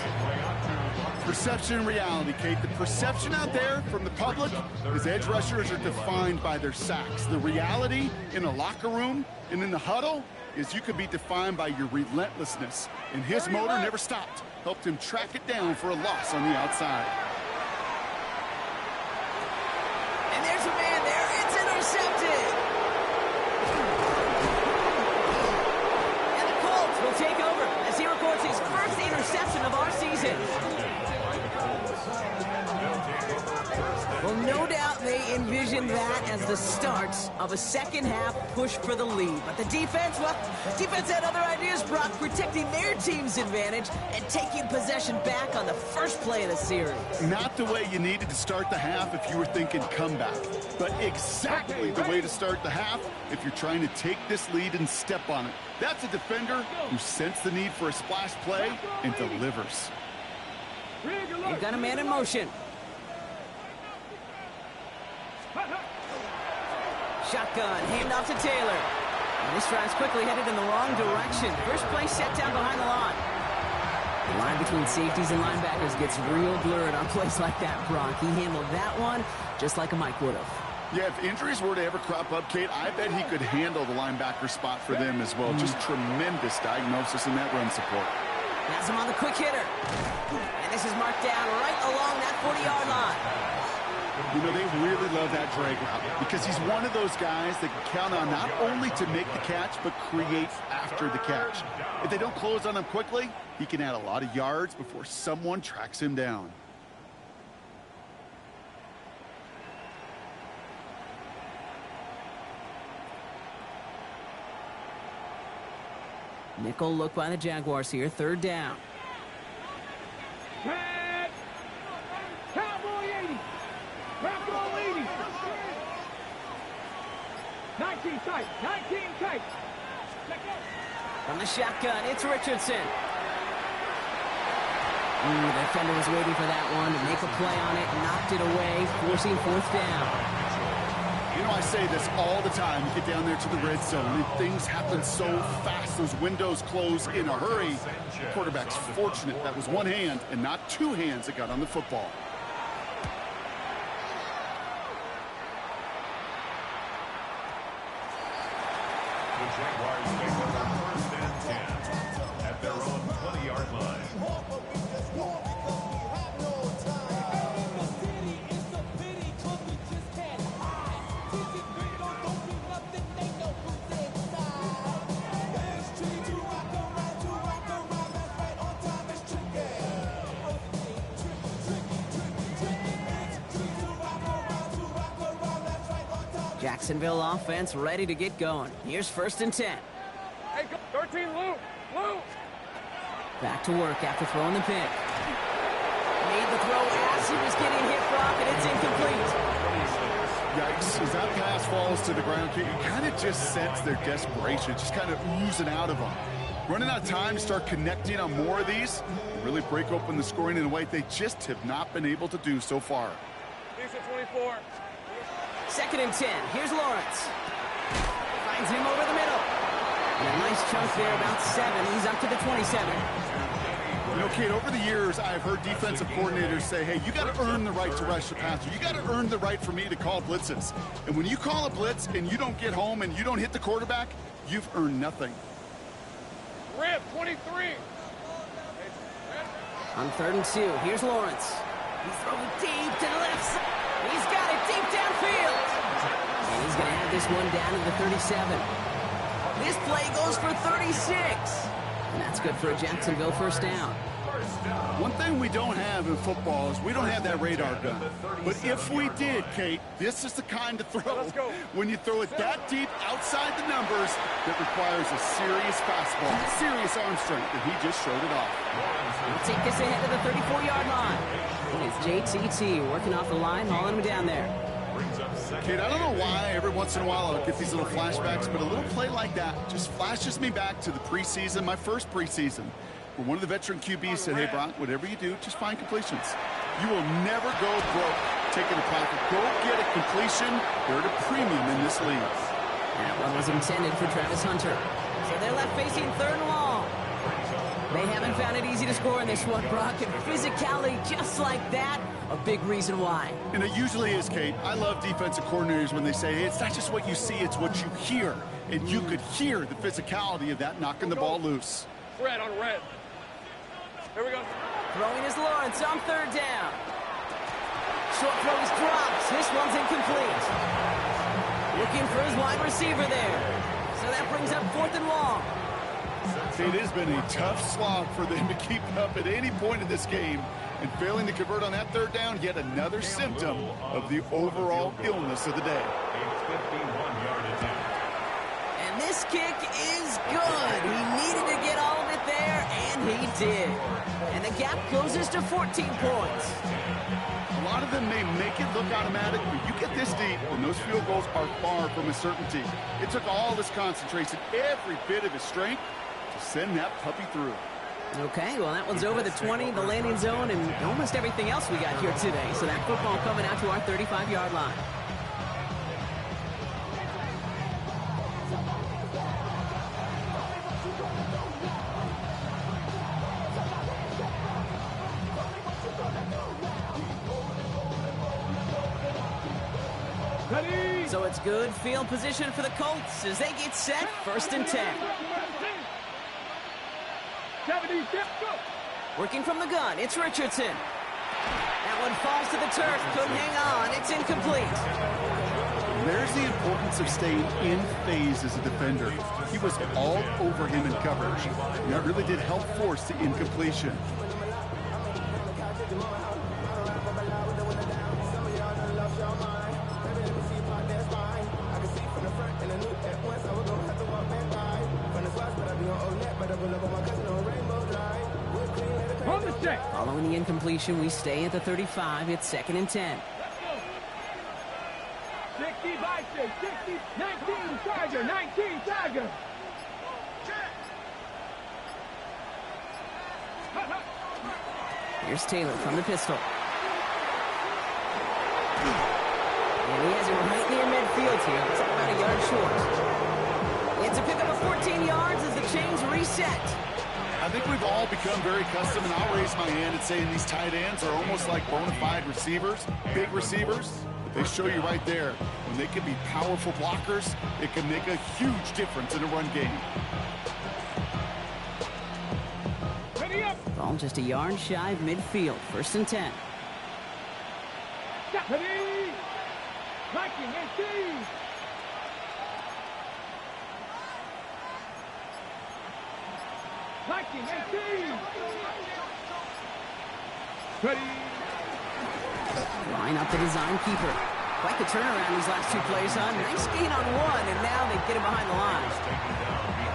Perception and reality, Kate. The perception out there from the public is edge rushers are defined by their sacks. The reality in a locker room and in the huddle is you could be defined by your relentlessness. And his motor never stopped. Helped him track it down for a loss on the outside. And there's a man there. It's intercepted. And the Colts will take over as he records his first interception of our season. Well, no doubt they envisioned that as the start of a second-half push for the lead. But the defense, well, defense had other ideas, Brock, protecting their team's advantage and taking possession back on the first play of the series. Not the way you needed to start the half if you were thinking comeback, but exactly the way to start the half if you're trying to take this lead and step on it. That's a defender who sensed the need for a splash play and delivers. They've got a man in motion. Shotgun, handoff to Taylor. And this drive's quickly headed in the wrong direction. First play set down behind the line. The line between safeties and linebackers gets real blurred on plays like that, Brock. He handled that one just like a Mike would have. Yeah, if injuries were to ever crop up, Kate, I bet he could handle the linebacker spot for them as well. Just tremendous diagnosis in that run support. Has him on the quick hitter. And this is marked down right along that 40-yard line. You know, they really love that drag route because he's one of those guys that can count on not only to make the catch, but create after the catch. If they don't close on him quickly, he can add a lot of yards before someone tracks him down. Nickel look by the Jaguars here, third down. Cowboy 80. Cowboy 80. 19 tight. 19 tight. From the shotgun, it's Richardson. The defender was waiting for that one to make a play on it, knocked it away, forcing fourth down. You know, I say this all the time. You get down there to the red zone, and things happen so fast. Those windows close in a hurry. The quarterback's fortunate that was one hand and not two hands that got on the football. The Jaguars take over first and 10 at their own 20-yard line. Jacksonville offense ready to get going. Here's first and 10. Hey, 13, Lou. Back to work after throwing the pick. Made the throw as he was getting hit, Brock, and it's incomplete. Yikes, as that pass falls to the ground, you kind of just sense their desperation, just kind of oozing out of them. Running out of time to start connecting on more of these, really break open the scoring in a way they just have not been able to do so far. Decent 24. Second and 10. Here's Lawrence. Finds him over the middle. And a nice chunk there, about 7. He's up to the 27. You know, Kate, over the years, I've heard defensive coordinators say, hey, you got to earn the right to rush the passer. You got to earn the right for me to call blitzes. And when you call a blitz and you don't get home and you don't hit the quarterback, you've earned nothing. Rip, 23. On third and 2, here's Lawrence. He's throwing deep to the left side. He's got it deep downfield. And he's going to have this one down to the 37. This play goes for 36. And that's good for a Jacksonville first down. One thing we don't have in football is we don't have that radar gun. But if we did, Kate, this is the kind of throw when you throw it that deep outside the numbers that requires a serious fastball, serious arm strength, and he just showed it off. He'll take this ahead to the 34-yard line. It's JTT working off the line, hauling him down there. Kate, I don't know why every once in a while I'll get these little flashbacks, but a little play like that just flashes me back to the preseason, my first preseason, where one of the veteran QBs said, hey, Brock, whatever you do, just find completions. You will never go broke taking a profit. Go get a completion. They're at a premium in this league. That one was intended for Travis Hunter. So they're left facing 3rd and long. They haven't found it easy to score in this one, Brock, and physicality just like that, a big reason why. And it usually is, Kate. I love defensive coordinators when they say, hey, it's not just what you see, it's what you hear. And you could hear the physicality of that knocking the ball loose. Red on red. Here we go. Throwing is Lawrence on 3rd down. Short throw is dropped. This one's incomplete. Looking for his wide receiver there. So that brings up 4th and long. It has been a tough slog for them to keep up at any point in this game. And failing to convert on that 3rd down, yet another symptom of the overall illness of the day. And this kick is good. He needed to get all of it there, and he did. And the gap closes to 14 points. A lot of them may make it look automatic, but you get this deep, and those field goals are far from a certainty. It took all his concentration, every bit of his strength, to send that puppy through. Okay, well, that one's over the 20, the landing zone, and almost everything else we got here today. So that football coming out to our 35-yard line. Ready? So it's good field position for the Colts as they get set, 1st and 10. 70, go. Working from the gun, it's Richardson. That one falls to the turf, couldn't hang on, it's incomplete. There's the importance of staying in phase as a defender. He was all over him in coverage, and that really did help force the incompletion. On the check. Following the incompletion, we stay at the 35, it's 2nd and 10. 60 by 6, 60, 19 Tiger, 19 Tiger. Here's Taylor from the pistol. And he has it right near midfield here. It's about a yard short. It's a pickup of 14 yards as the chains reset. I think we've all become very accustomed, and I'll raise my hand and say these tight ends are almost like bona fide receivers, big receivers. But they show you right there, when they can be powerful blockers, it can make a huge difference in a run game. Ready up. Ball just a yard shy of midfield, 1st and 10. Ready. Viking and Steve. Viking and Steve. Ready. Line up the design keeper. Quite the turnaround these last 2 plays, huh? Nice gain on one, and now they get him behind the line.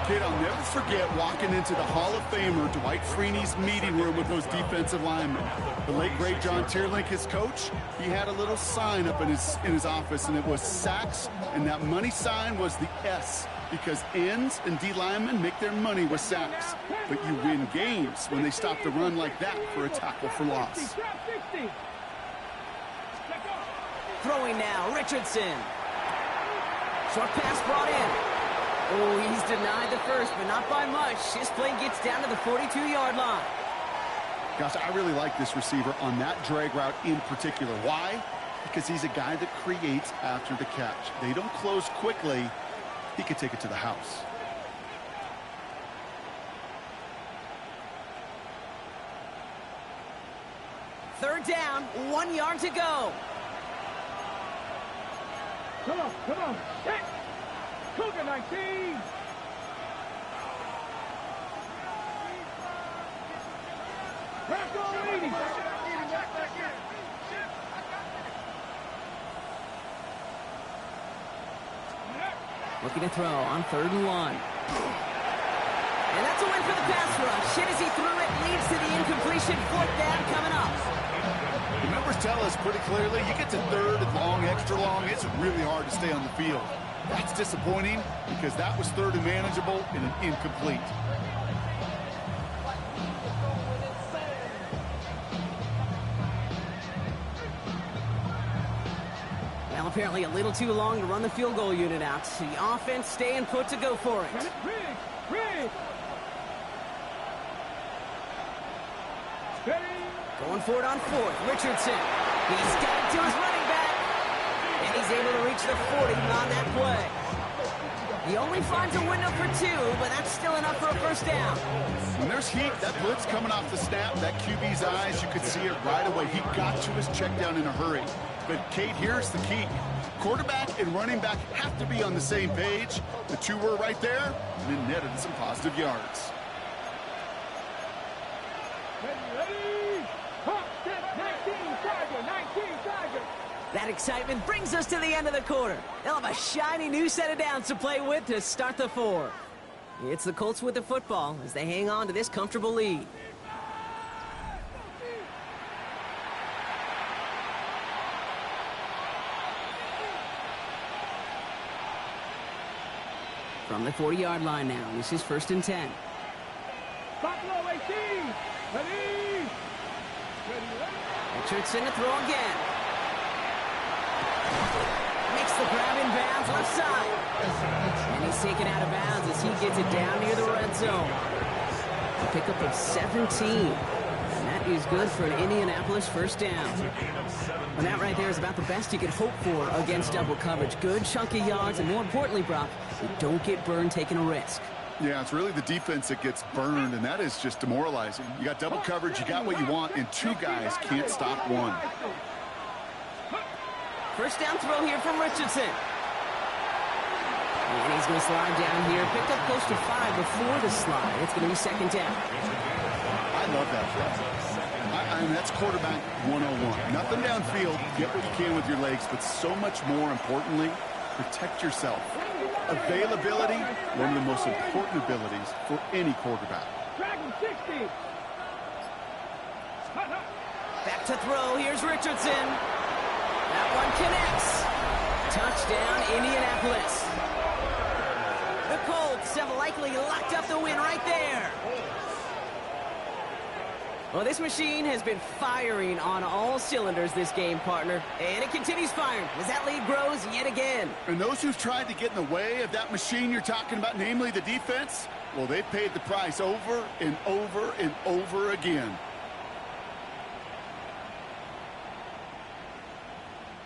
Kid, I'll never forget walking into the Hall of Famer Dwight Freeney's meeting room with those defensive linemen. The late, great John Tierlink, his coach, he had a little sign up in his office, and it was sacks, and that money sign was the S, because ends and D linemen make their money with sacks. But you win games when they stop the run like that for a tackle for loss. 60. Throwing now, Richardson. Short pass brought in. Oh, he's denied the first, but not by much. His play gets down to the 42-yard line. Gosh, I really like this receiver on that drag route in particular. Why? Because he's a guy that creates after the catch. They don't close quickly. He could take it to the house. Third down, 1 yard to go. Come on. Set. Cougar 19. Back on 80. Looking to throw on 3rd and 1. And that's a win for the pass rush. Hit as he threw it, leads to the incompletion. 4th down coming up. The numbers tell us pretty clearly, you get to 3rd and long, extra long, it's really hard to stay on the field. That's disappointing because that was 3rd and manageable and an incomplete. Well, Well, apparently a little too long to run the field goal unit out. The offense staying put to go for it. Rig. Steady. Going for it on fourth. Richardson. He's got it to his running back. And he's able to reach the 40 on that play. He only finds a window for 2, but that's still enough for a first down. When there's heat, that blitz coming off the snap, that QB's eyes, you could see it right away. He got to his check down in a hurry. But, Kate, here's the key. Quarterback and running back have to be on the same page. The two were right there, and it netted some positive yards. Ready. Hop, step, 19, Tiger. That excitement brings us to the end of the quarter. They'll have a shiny new set of downs to play with to start the 4. It's the Colts with the football as they hang on to this comfortable lead. From the 40-yard line now, this is 1st and 10. Buffalo 18. Ready. Richardson to throw again. Makes the grab in bounds left side. And he's taken out of bounds as he gets it down near the red zone. A pickup of 17. And that is good for an Indianapolis first down. And that right there is about the best you could hope for against double coverage. Good chunky yards, and more importantly, Brock, you don't get burned taking a risk. Yeah, it's really the defense that gets burned, and that is just demoralizing. You got double coverage, you got what you want, and 2 guys can't stop one. First down throw here from Richardson. And he's going to slide down here. Picked up close to 5 before the slide. It's going to be 2nd down. I love that play. I mean, that's quarterback 101. Nothing downfield, get what you can with your legs, but so much more importantly, protect yourself. Availability, one of the most important abilities for any quarterback. Dragon 60. Back to throw. Here's Richardson. That one connects. Touchdown, Indianapolis. The Colts have likely locked up the win right there. Well, this machine has been firing on all cylinders this game, partner. And it continues firing as that lead grows yet again. And those who've tried to get in the way of that machine you're talking about, namely the defense, well, they've paid the price over and over and over again.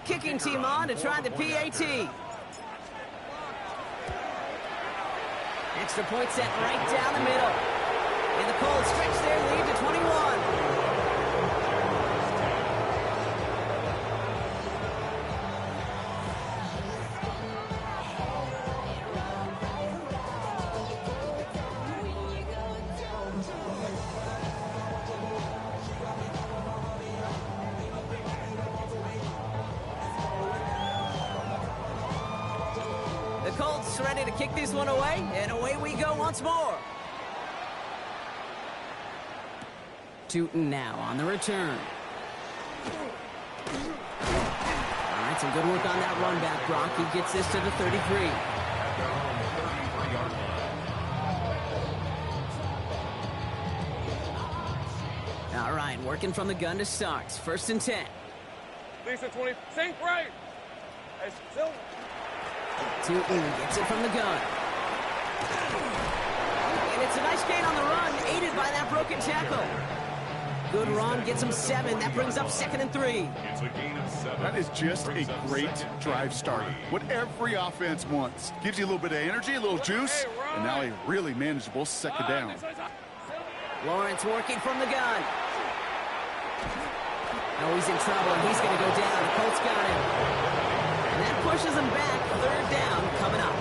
Kicking team on to try the PAT. Extra point set right down the middle. And the Colts stretch their lead to 21. The Colts ready to kick this one away, and away we go once more. Tootin now on the return. All right, some good work on that run back, Brock. He gets this to the 33. All right, working from the gun to start. 1st and 10. Lisa 20. Sink right. Hey, Silver. Tootin gets it from the gun. And it's a nice gain on the run, aided by that broken tackle. Good run, gets him 7. That brings up 2nd and 3. It's a gain of 7. That is just a great drive starter. What every offense wants. Gives you a little bit of energy, a little juice, and now a really manageable 2nd down. Lawrence working from the gun. Oh, he's in trouble, and he's going to go down. The Colts got him. And that pushes him back. 3rd down coming up.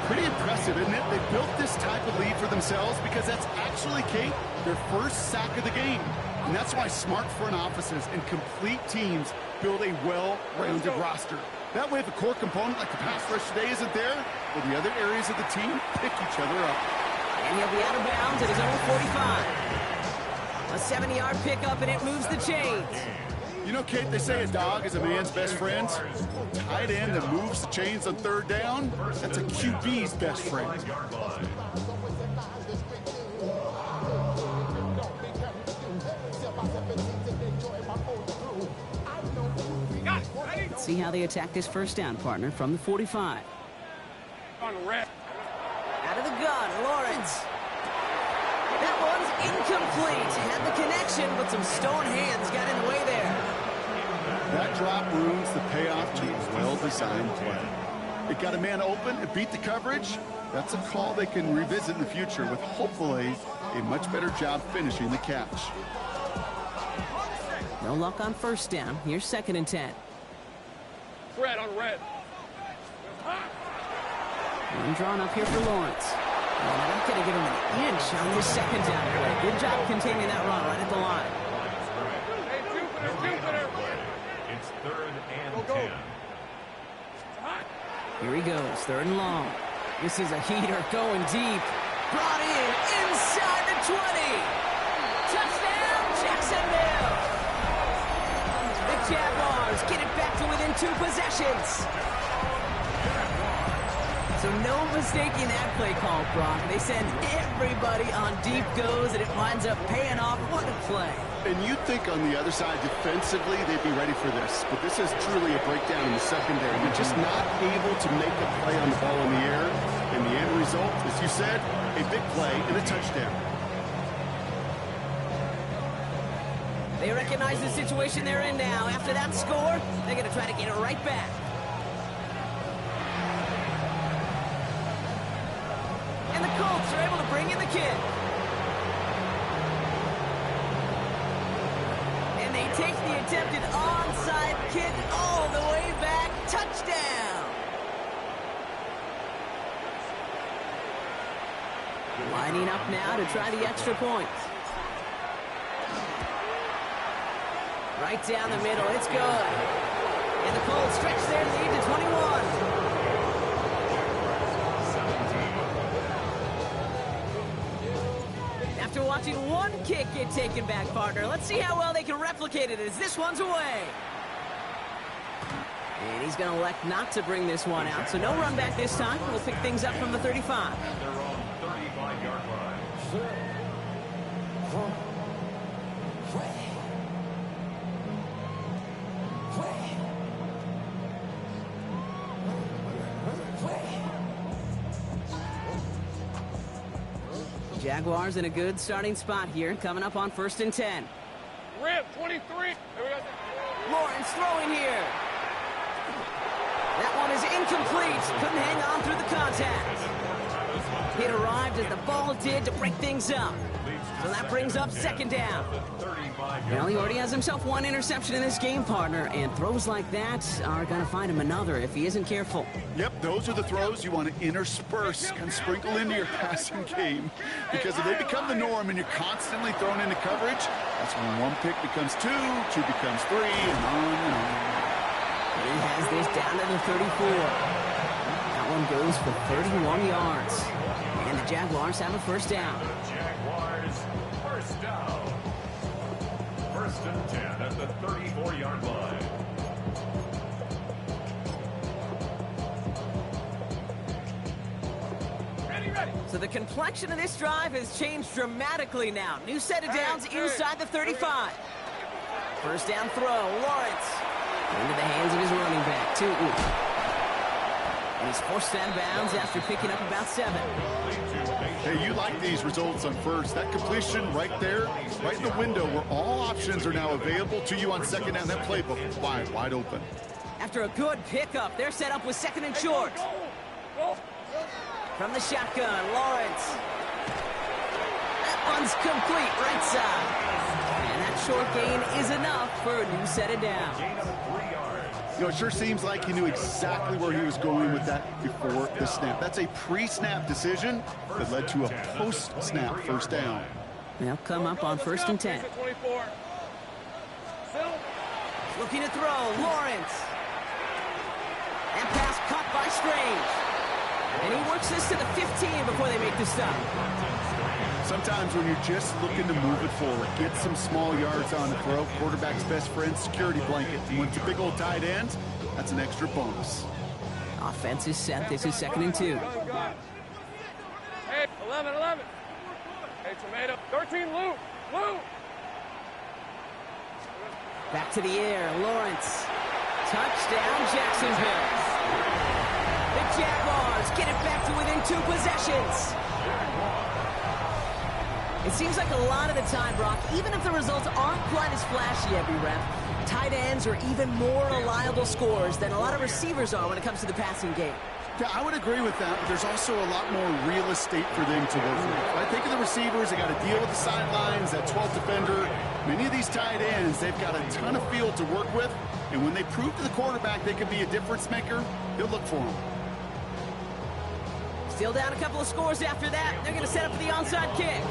Pretty impressive, isn't it? They built this type of lead for themselves because that's actually, Kate, their first sack of the game. And that's why smart front offices and complete teams build a well-rounded roster. That way, if a core component like the pass rush today isn't there, well, the other areas of the team pick each other up. And he'll be out of bounds at his own 45. A 70-yard pickup, and it moves the chains. You know, Kate, they say a dog is a man's best friend. Tight end that moves the chains on 3rd down, that's a QB's best friend. see how they attack this first down, partner, from the 45. On red. Out of the gun, Lawrence. That one's incomplete. Had the connection, but some stone hands got in the way there. That drop ruins the payoff to a well-designed play. It got a man open, it beat the coverage. That's a call they can revisit in the future with hopefully a much better job finishing the catch. No luck on first down. Here's 2nd and 10. Red on red. One drawn up here for Lawrence. And they're not going to give him an inch on this 2nd down play. Good job containing that run right at the line. Hey, Jupiter. It's 3rd and 10. Here he goes, 3rd and long. This is a heater going deep. Brought in inside the 20. Touchdown, Jacksonville. The Jaguars get it back to within 2 possessions. So no mistaking that play call, Brock. They send everybody on deep goes, and it winds up paying off. What a play. And you'd think on the other side, defensively, they'd be ready for this. But this is truly a breakdown in the secondary. They're just not able to make a play on the ball in the air. And the end result, as you said, a big play and a touchdown. They recognize the situation they're in now. After that score, they're going to try to get it right back. And the Colts are able to bring in the kick. And they take the attempted onside kick all the way back. Touchdown! Lining up now to try the extra point. Right down the middle, it's good. And the Colts stretch their lead to 21. After watching one kick get taken back, partner, let's see how well they can replicate it as this one's away. And he's going to elect not to bring this one out, so no run back this time. We'll pick things up from the 35. They're on 35-yard line. Jaguars in a good starting spot here, coming up on 1st and 10. Red 23. Lawrence throwing here. That one is incomplete. Couldn't hang on through the contact. It arrived as the ball did to break things up. So that brings up 2nd down. Well, he already has himself one interception in this game, partner, and throws like that are going to find him another if he isn't careful. Yep, those are the throws you want to intersperse and sprinkle into your passing game. Because if they become the norm and you're constantly thrown into coverage, that's when one pick becomes two becomes three, and on and on. He has this down to the 34. That one goes for 31 yards. And the Jaguars have a 1st down. Jaguars, 1st down. 1st and 10 at the 34-yard line. Ready. So the complexion of this drive has changed dramatically now. New set of downs inside the 35. 1st down throw, Lawrence. Into the hands of his running back, Tootin. And he's forced out of bounds after picking up about 7. Hey, you like these results on 1st. That completion right there, right in the window where all options are now available to you on 2nd down. That playbook wide open. After a good pickup, they're set up with 2nd and short. Go. From the shotgun, Lawrence. That one's complete, right side. And that short gain is enough for a new set of downs. Gain of 3 yards. You know, it sure seems like he knew exactly where he was going with that before the snap. That's a pre-snap decision that led to a post-snap 1st down. They'll come up on 1st and 10. 24. Looking to throw, Lawrence. And pass caught by Strange. And he works this to the 15 before they make the stop. Sometimes when you're just looking to move it forward, get some small yards on the throw, quarterback's best friend, security blanket. And when it's a big old tight end, that's an extra bonus. Offense is set. This is 2nd and 2. Hey, 11. Hey, tomato. 13, Lou. Back to the air, Lawrence. Touchdown, Jacksonville. The Jaguars get it back to within 2 possessions. It seems like a lot of the time, Brock, even if the results aren't quite as flashy every rep, tight ends are even more reliable scorers than a lot of receivers are when it comes to the passing game. Yeah, I would agree with that, but there's also a lot more real estate for them to work with. I think of the receivers, they got to deal with the sidelines, that 12th defender. Many of these tight ends, they've got a ton of field to work with, and when they prove to the quarterback they can be a difference maker, he'll look for them. Still down a couple of scores after that. They're going to set up for the onside kick.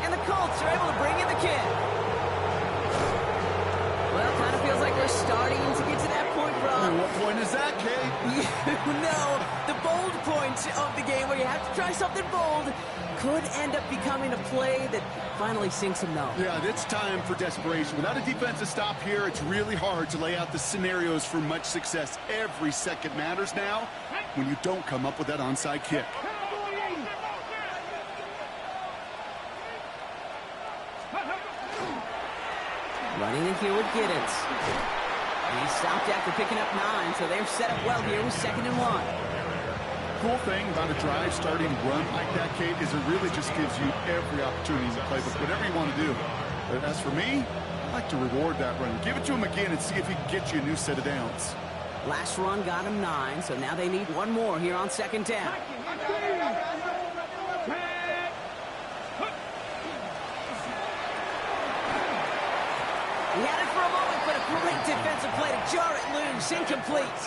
And the Colts are able to bring in the kick. Well, kind of feels like we're starting to get to that point, Rob. And what point is that, Kate? You know, the bold point of the game where you have to try something bold could end up becoming a play that finally sinks them though. Yeah, it's time for desperation. Without a defensive stop here, it's really hard to lay out the scenarios for much success. Every second matters now when you don't come up with that onside kick. Running in here with Giddens. He stopped after picking up 9, so they're set up well here with 2nd and 1. Cool thing about a drive starting run like that, Kate, is it really just gives you every opportunity to play with whatever you want to do. But as for me, I like to reward that run. Give it to him again and see if he can get you a new set of downs. Last run got him 9, so now they need one more here on 2nd down. He had it for a moment, but a great defensive play to jar it loose. Incomplete.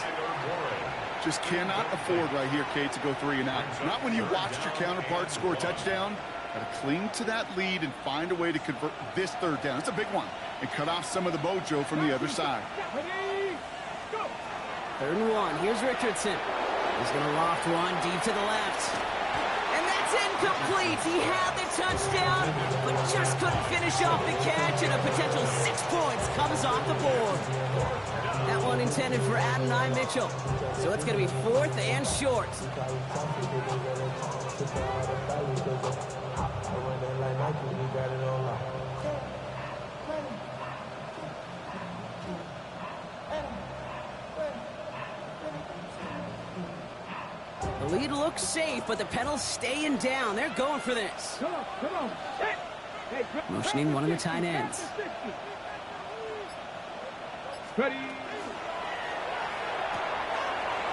Just cannot afford right here, Kate, to go 3 and out. Not when you watched your counterpart score a touchdown. Got to cling to that lead and find a way to convert this 3rd down. It's a big one. And cut off some of the mojo from the other side. 3rd and 1. Here's Richardson. He's going to loft one deep to the left. And that's incomplete. He had the touchdown, but just couldn't finish off the catch, and a potential 6 points comes off the board. That one intended for Adonai Mitchell. So it's going to be 4th and short. The lead looks safe, but the pedals staying down. They're going for this. Come on. Motioning one of the tight ends. Ready.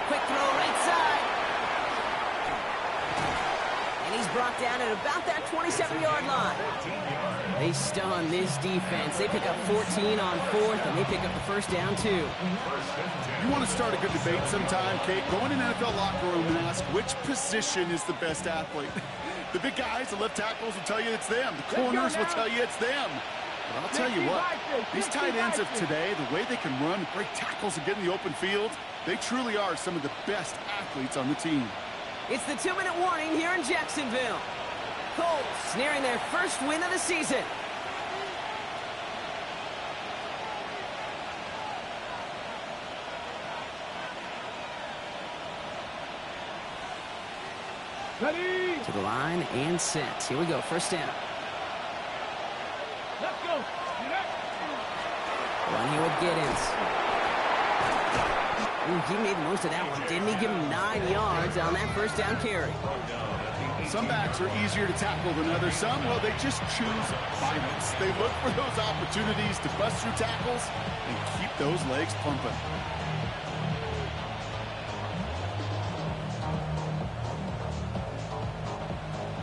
Quick throw right side. And he's brought down at about that 27-yard line. They stun this defense. They pick up 14 on 4th, and they pick up the 1st down, too. You want to start a good debate sometime, Kate? Go in an NFL locker room and ask which position is the best athlete. The big guys, the left tackles will tell you it's them. The corners will tell you it's them. But I'll tell you what, these tight ends of today, the way they can run, great tackles and get in the open field, they truly are some of the best athletes on the team. It's the 2-minute warning here in Jacksonville. Colts nearing their 1st win of the season. Ready. To the line and set. Here we go, 1st down. Let's go. One here with Giddens. Ooh, he made the most of that one, didn't he? Give him 9 yards on that 1st down carry. Some backs are easier to tackle than others. Some, well, they just choose violence. They look for those opportunities to bust through tackles and keep those legs pumping.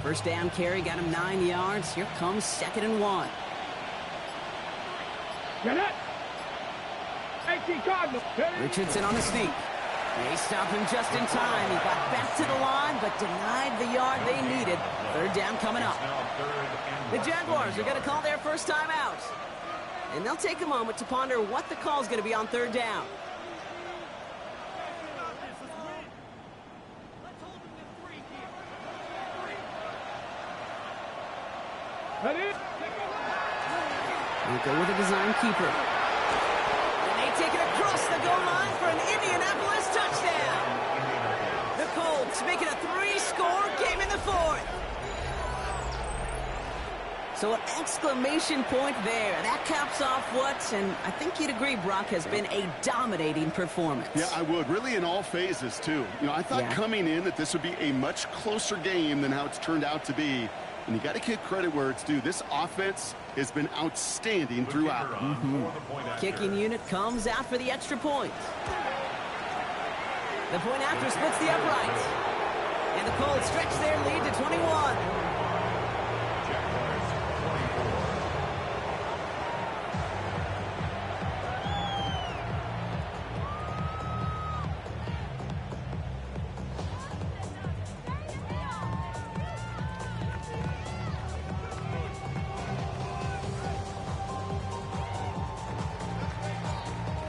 First down carry got him 9 yards. Here comes 2nd and 1. Get it. 18 Cardinals. Richardson on the sneak. They stop him just in time. He got back to the line, but denied the yard they needed. 3rd down coming up. The Jaguars are going to call their first time out. And they'll take a moment to ponder what the call is going to be on 3rd down. Ready. We'll go with a design keeper. And they take it across the goal line for an Indianapolis touchdown. The Colts make it a 3-score game in the 4th. So an exclamation point there. That caps off what, and I think you'd agree, Brock, has been a dominating performance. Yeah, I would. Really in all phases, too. You know, I thought coming in that this would be a much closer game than how it's turned out to be. And you got to give credit where it's due. This offense has been outstanding throughout. Kicking unit comes out for the extra point. The point after splits the uprights. And the Colts stretch their lead to 21.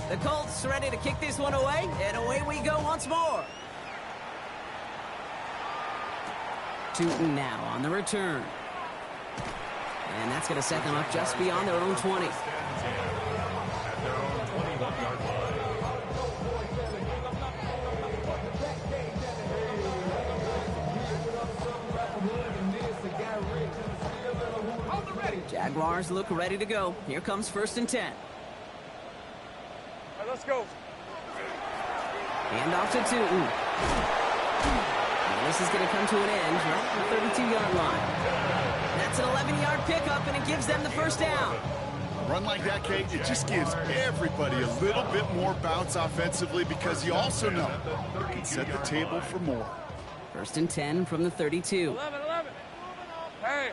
The Colts ready to kick this one away, and away we go once more. Tootin now on the return. And that's going to set them up just beyond their own 20. Jaguars look ready to go. Here comes 1st and 10. Let's go. Hand off to Tootin. And this is going to come to an end right at the 32-yard line. That's an 11-yard pickup, and it gives them the first down. A run like that, Kate, it just gives everybody a little bit more bounce offensively because you also know you can set the table for more. 1st and 10 from the 32. 11. Hey.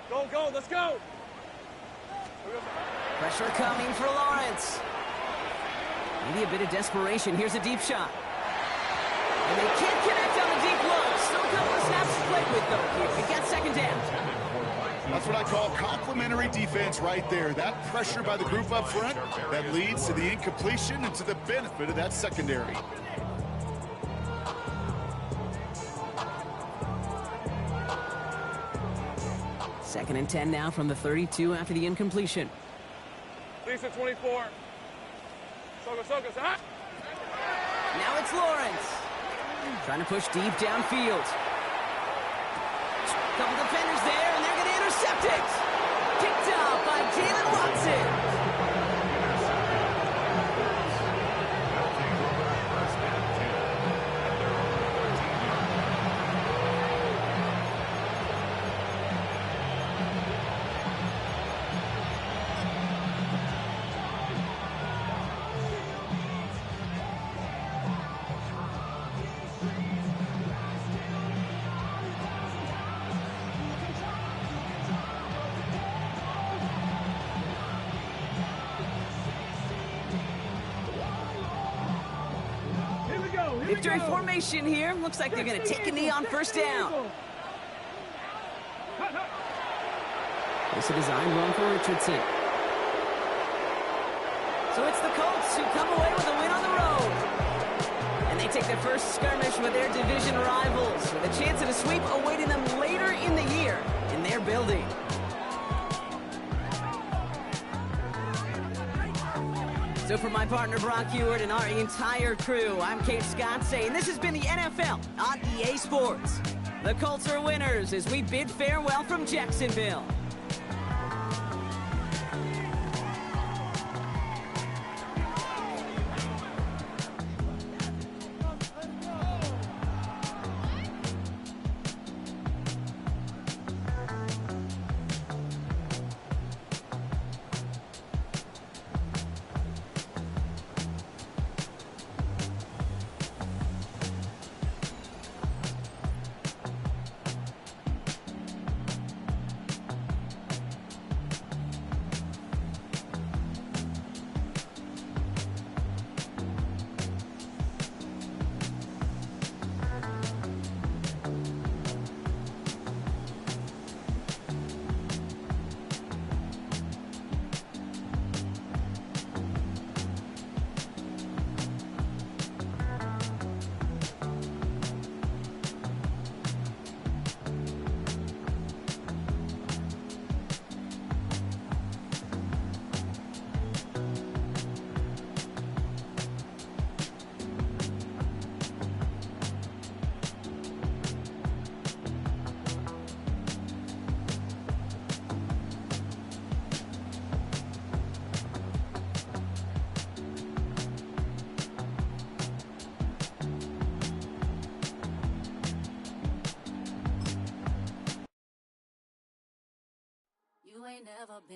Go. Let's go. Pressure coming for Lawrence. Maybe a bit of desperation. Here's a deep shot. And they can't connect on the deep look. Still a couple of snaps to play with, though, here. We get 2nd down. That's what I call complimentary defense right there. That pressure by the group up front, that leads to the incompletion and to the benefit of that secondary. Second and 10 now from the 32 after the incompletion. Lisa 24. Soka. Now it's Lawrence. Trying to push deep downfield. Couple defenders there, and they're going to intercept it. Picked up by Jalen Watson. Victory formation here. Looks like they're going to take a knee on 1st down. It's a design run for Richardson. So it's the Colts who come away with a win on the road. And they take their first skirmish with their division rivals, with a chance at a sweep awaiting them later in the year in their building. So for my partner Brock Ewart and our entire crew, I'm Kate Scott saying this has been the NFL on EA Sports. The Colts are winners as we bid farewell from Jacksonville. You ain't never been.